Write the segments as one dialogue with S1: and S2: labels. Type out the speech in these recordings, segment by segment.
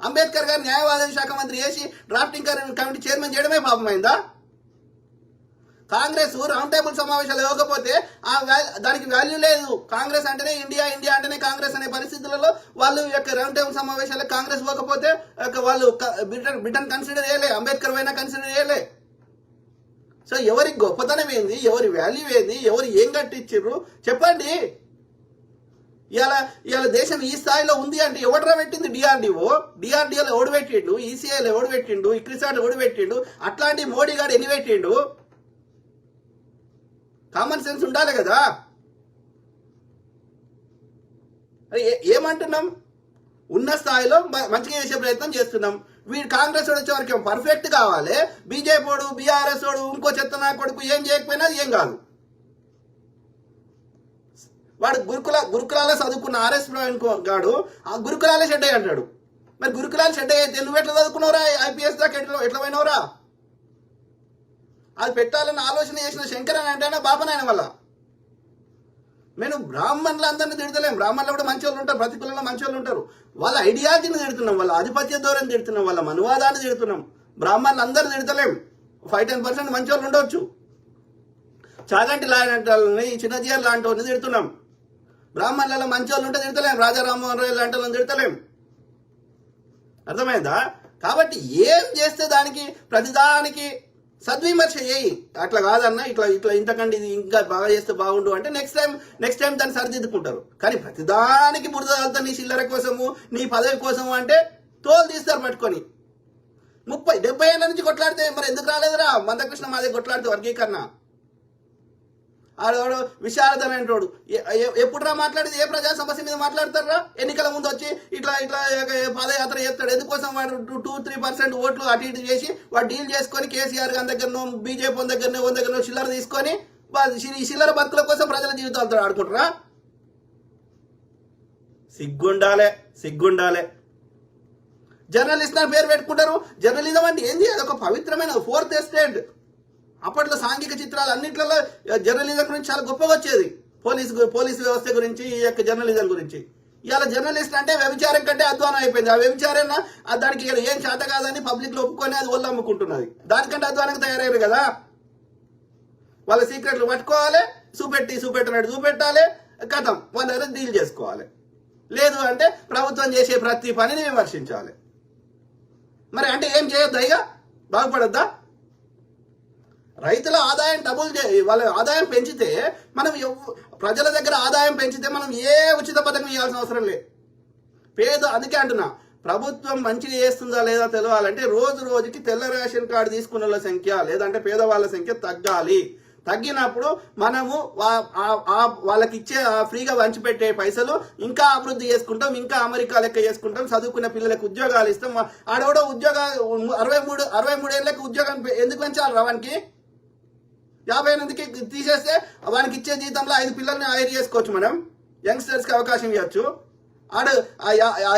S1: అంబేద్కర్ గారు న్యాయవాద శాఖ మంత్రి చేసి డ్రాఫ్టింగ్ కమిటీ చైర్మన్ చేయడమే పాపమైందా? కాంగ్రెస్ రౌండ్ టేబుల్ సమావేశాలు ఇవ్వకపోతే దానికి వాల్యూ లేదు. కాంగ్రెస్ అంటేనే ఇండియా, ఇండియా అంటేనే కాంగ్రెస్ అనే పరిస్థితులలో వాళ్ళు యొక్క రౌండ్ టేబుల్ సమావేశాలకు కాంగ్రెస్ పోకపోతే వాళ్ళు బ్రిటన్ కన్సిడర్ చేయలే, అంబేద్కర్ అయినా కన్సిడర్ చేయలే. సో ఎవరి గొప్పతనం ఏంది, ఎవరి వాల్యూ ఏంది, ఎవరు ఏం కట్టించారు చెప్పండి. ఇవాళ దేశం ఈ స్థాయిలో ఉంది అంటే ఎవడరా పెట్టింది? డిఆర్డిఓలో ఎవడు పెట్టిండు, ఈసీఐలో ఎవడు పెట్టిండు, ఇక్రిసాట్ ఎవడు పెట్టిండు, అట్లాంటి మోడీ గారు ఎన్ని పెట్టిండు? కామన్ సెన్స్ ఉండాలి కదా. ఏమంటున్నాం? ఉన్న స్థాయిలో మంచిగా చేసే ప్రయత్నం చేస్తున్నాం. వీడు కాంగ్రెస్ వచ్చే వరకు పర్ఫెక్ట్ కావాలి, బీజేపీ వాడు, బీఆర్ఎస్ వాడు, ఇంకో చెత్త నా కొడుకు ఏం చేయకపోయినా ఏం కాదు. వాడు గురుకులాల చదువుకున్న ఆర్ఎస్ గాడు ఆ గురుకులాలే షెడ్ అయ్యి అంటాడు. మరి గురుకులాలు షెడ్ అయితే నువ్వు ఎట్లా చదువుకున్నావురా? ఐపీఎస్ దాకా ఎట్లా పోయినవురా? అది పెట్టాలని ఆలోచన చేసిన శంకర్ అని అంటే బాపనాయన వల్ల. నేను బ్రాహ్మణులు అందరినీ తిడతలేం, బ్రాహ్మణులు కూడా మంచి వాళ్ళు ఉంటారు, ప్రతి కులంలో మంచి వాళ్ళు ఉంటారు. వాళ్ళ ఐడియాలజీని తిడుతున్నాం, వాళ్ళ ఆధిపత్య ధోరణి తిడుతున్నాం, వాళ్ళ మనువాదాన్ని తిడుతున్నాం. బ్రాహ్మణులు అందరూ తిడతలేం, 5-10% మంచి వాళ్ళు ఉండవచ్చు. చాగంటి లాంటి వాళ్ళని, చిన్నజీఆర్ లాంటి వాళ్ళని తిడుతున్నాం. బ్రాహ్మణులలో మంచి వాళ్ళు ఉంటే తిడతలేం, రాజా రామ్మోహన్ రాయ్ లాంటి వాళ్ళని తిడతలేం. అర్థమైందా? కాబట్టి ఏం చేస్తే దానికి ప్రతిదానికి సద్విమర్శ చేయి. అట్లా కాదన్నా, ఇట్లా ఇంతకంటే ఇది ఇంకా బాగా చేస్తే బాగుండు అంటే నెక్స్ట్ టైం దాన్ని సరిదిద్దుకుంటారు. కానీ ప్రతిదానికి బురద నీ చిల్లర కోసము, నీ పదవి కోసము అంటే తోలు తీస్తారు పట్టుకొని. 30-70 ఏళ్ళ నుంచి కొట్లాడితే మరి ఎందుకు రాలేదురా? మందకృష్ణ మాదే కొట్లాడితే వర్గీకరణ. ఆడవాడు విశారదమైనోడు ఎప్పుడురా మాట్లాడేది? ఏ ప్రజా సమస్య మీద మాట్లాడతారా? ఎన్నికల ముందు వచ్చి ఇట్లా పాదయాత్ర చేస్తాడు. ఎందుకోసం? వాడు 2-3% ఓట్లు అటు ఇటు చేసి వాడు డీల్ చేసుకొని కేసీఆర్ గారి దగ్గరనో, బీజేపీ దగ్గరనో చిల్లర తీసుకొని ఈ చిల్లర బతుకుల కోసం ప్రజల జీవితాలతో ఆడుకుంటారా? సిగ్గుండాలే. జర్నలిస్ట్ అని పేరు పెట్టుకుంటారు. జర్నలిజం అంటే ఏంది? అదొక పవిత్రమైన 4th ఎస్టేట్. అప్పట్లో సాంఘిక చిత్రాలు అన్నింటిలో జర్నలిజం గురించి చాలా గొప్పగా వచ్చేది. పోలీసు వ్యవస్థ గురించి, ఈ యొక్క జర్నలిజం గురించి. ఇవాళ జర్నలిస్ట్ అంటే వ్యభిచారం కంటే అధ్వానం అయిపోయింది. ఆ వ్యభిచారం దానికి ఏం చేత కాదని పబ్లిక్ లో ఒప్పుకొని అది ఒళ్ళు అమ్ముకుంటున్నది. దానికంటే అధ్వానంగా తయారయ్యారు కదా. వాళ్ళ సీక్రెట్లు పట్టుకోవాలి, చూపెట్టినట్టు చూపెట్టాలి, కథం వాళ్ళ దగ్గర డీల్ చేసుకోవాలి. లేదు అంటే ప్రభుత్వం చేసే ప్రతి పనిని విమర్శించాలి. మరి అంటే ఏం చేయొద్దా? ఇక బాగుపడొద్దా? రైతుల ఆదాయం వాళ్ళ ఆదాయం పెంచితే, మనం ప్రజల దగ్గర ఆదాయం పెంచితే మనం ఏ ఉచిత పథకం ఇవ్వాల్సిన అవసరం లేదు. అందుకే అంటున్నా, ప్రభుత్వం మంచిగా చేస్తుందా లేదా తెలవాలంటే రోజుకి తెల్ల రేషన్ కార్డు తీసుకున్న వాళ్ళ సంఖ్య, లేదంటే పేదవాళ్ళ సంఖ్య తగ్గాలి. తగ్గినప్పుడు మనము వాళ్ళకి ఇచ్చే ఫ్రీగా పంచిపెట్టే పైసలు ఇంకా అభివృద్ధి చేసుకుంటాం, ఇంకా అమెరికా లెక్క చేసుకుంటాం, చదువుకున్న పిల్లలకు ఉద్యోగాలు ఇస్తాం. ఆడవడో ఉద్యోగాలు 63 ఏళ్ళకి ఉద్యోగం ఎందుకు పెంచాలి? వానికి 50 మందికి తీసేస్తే వానికి ఇచ్చే జీతంలో 5 పిల్లల్ని హైర్ చేసుకోవచ్చు. మనం యంగ్స్టర్స్కి అవకాశం ఇవ్వచ్చు. ఆడు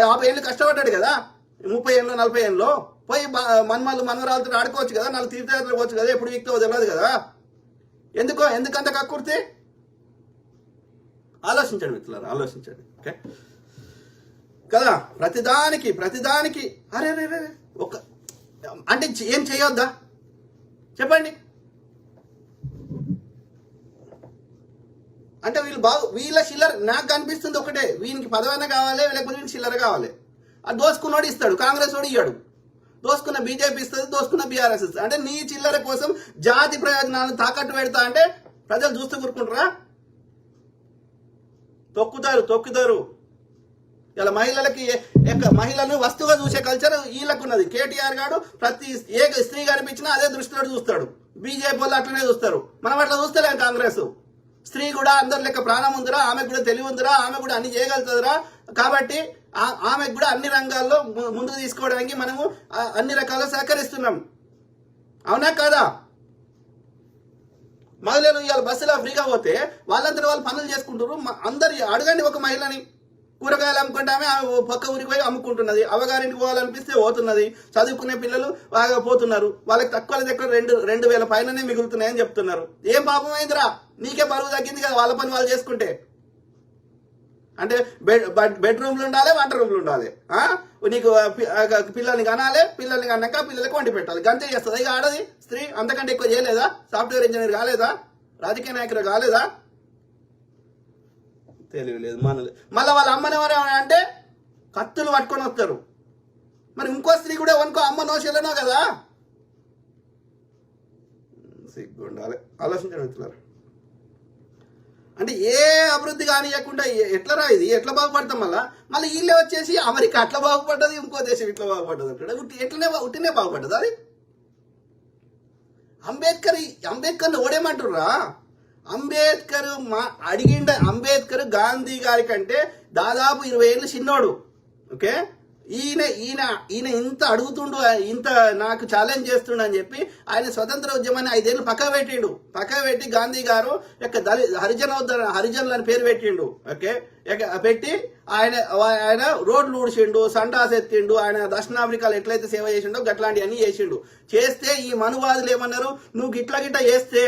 S1: 50 ఏళ్ళు కష్టపడ్డాడు కదా, 30 ఏళ్ళు 40 ఏళ్ళు పోయి మనవరాలతో ఆడుకోవచ్చు కదా, 4 తీర్థయాత్రలు పోవచ్చు కదా, ఎప్పుడు వీక్తో తెలియదు కదా. ఎందుకంత కక్కుర్తి? ఆలోచించండి మిత్రులారా, ఆలోచించండి. ఓకే కదా. ప్రతిదానికి అరే అంటే ఏం చేయొద్దా చెప్పండి? అంటే వీళ్ళ చిల్లర నాకు కనిపిస్తుంది ఒకటే, వీనికి పదవైనా కావాలి, లేకపోతే వీనికి చిల్లర కావాలి. అది దోసుకున్నోడు ఇస్తాడు, కాంగ్రెస్ వాడు ఇయ్యాడు. దోసుకున్న బీజేపీ ఇస్తుంది, దోసుకున్న బీఆర్ఎస్ ఇస్తుంది. అంటే నీ చిల్లర కోసం జాతి ప్రయోజనాలను తాకట్టు పెడతా అంటే ప్రజలు చూస్తూ కూరుకుంటారా? తొక్కుతారు. ఇలా మహిళలను వస్తువుగా చూసే కల్చర్ వీళ్ళకున్నది. కేటీఆర్ గారు ప్రతి స్త్రీ కనిపించినా అదే దృష్టిలో చూస్తాడు. బీజేపీ వాళ్ళు అట్లనే చూస్తారు. మనం అట్లా చూస్తలేం. కాంగ్రెస్ స్త్రీ కూడా అందరి లెక్క ప్రాణం ఉందిరా, ఆమెకు కూడా తెలివి ఉందిరా, ఆమె కూడా అన్ని చేయగలుగుతుందిరా. కాబట్టి ఆమెకు కూడా అన్ని రంగాల్లో ముందుకు తీసుకోవడానికి మనము అన్ని రకాలుగా సహకరిస్తున్నాం. అవునా కాదా? మహిళలు ఇవాళ బస్సులో ఫ్రీగా పోతే వాళ్ళంతా వాళ్ళు పనులు చేసుకుంటారు. అందరు అడగండి, ఒక మహిళని కూరగాయలు అమ్ముకుంటామే పక్క ఊరికి పోయి అమ్ముకుంటున్నది, అవగారింటికి పోవాలనిపిస్తే పోతున్నది. చదువుకునే పిల్లలు బాగా పోతున్నారు. వాళ్ళకి తక్కువ దగ్గర 2,000 పైననే మిగులుతున్నాయని చెప్తున్నారు. ఏం పాపం అయిందిరా? నీకే బరువు తగ్గింది కదా వాళ్ళ పని వాళ్ళు చేసుకుంటే. అంటే బెడ్రూమ్లు ఉండాలి, వంట రూమ్లు ఉండాలి. నీకు పిల్లల్ని కనాలి, పిల్లల్ని కన్నాక పిల్లలకి వండి పెట్టాలి. గంతే చేస్తుంది ఇక ఆడది స్త్రీ. అంతకంటే ఎక్కువ చేయలేదా? సాఫ్ట్వేర్ ఇంజనీర్ కాలేదా? రాజకీయ నాయకులు కాలేదా? తెలియలేదు మనలు. మళ్ళీ వాళ్ళ అమ్మని ఎవరు అంటే కత్తులు పట్టుకొని వస్తారు. మరి ఇంకో స్త్రీ కూడా వనుకో అమ్మ నోషెలనో కదా. సిగ్గు ఉండాలి. ఆలోచించడం మిత్రులారా. అంటే ఏ అభివృద్ధి కానియకుండా ఎట్లరా ఇది? ఎట్లా బాగుపడతాం? మళ్ళీ వీళ్ళే వచ్చేసి అమెరికా అట్లా బాగుపడ్డది, ఇంకో దేశం ఇట్లా బాగుపడ్డది అంటాడు. ఉట్టినే బాగుపడ్డది అది. అంబేద్కర్ని ఓడేమంటుర్రా? అంబేద్కర్ గాంధీ గారి కంటే దాదాపు 20 ఏళ్ళు చిన్నోడు. ఓకే, ఈయన ఇంత అడుగుతుండు, ఇంత నాకు ఛాలెంజ్ చేస్తుండు అని చెప్పి ఆయన స్వతంత్ర ఉద్యమాన్ని 5 ఏళ్ళు పక్క పెట్టి గాంధీ గారు యొక్క హరిజనులని పేరు పెట్టిండు. ఓకే, పెట్టి ఆయన రోడ్లు ఊడిచిండు, సండాస్ ఎత్తిండు, ఆయన దక్షిణాఫ్రికాలో ఎట్లయితే సేవ చేసిండో గట్లాంటివన్నీ చేసిండు. చేస్తే ఈ మనువాదులు ఏమన్నారు, నువ్వు గిట్లా చేస్తే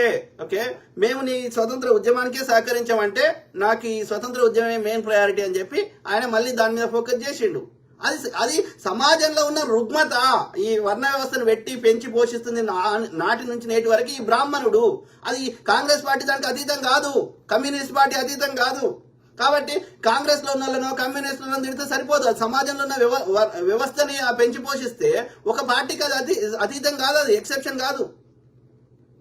S1: ఓకే మేము నీ స్వతంత్ర ఉద్యమానికే సహకరించామంటే నాకు ఈ స్వతంత్ర ఉద్యమమే మెయిన్ ప్రయారిటీ అని చెప్పి ఆయన మళ్ళీ దాని మీద ఫోకస్ చేసిండు. అది సమాజంలో ఉన్న రుగ్మత. ఈ వర్ణ వ్యవస్థను పెట్టి పెంచి పోషిస్తుంది నాటి నుంచి నేటి వరకు ఈ బ్రాహ్మణుడు. అది కాంగ్రెస్ పార్టీ దానికి అతీతం కాదు, కమ్యూనిస్ట్ పార్టీ అతీతం కాదు. కాబట్టి కాంగ్రెస్ లో ఉన్న వాళ్ళనో కమ్యూనిస్టులను తిడితే సరిపోదు. అది సమాజంలో ఉన్న వ్యవస్థని పెంచి పోషిస్తే ఒక పార్టీకి అది అతీతం కాదు, అది ఎక్సెప్షన్ కాదు.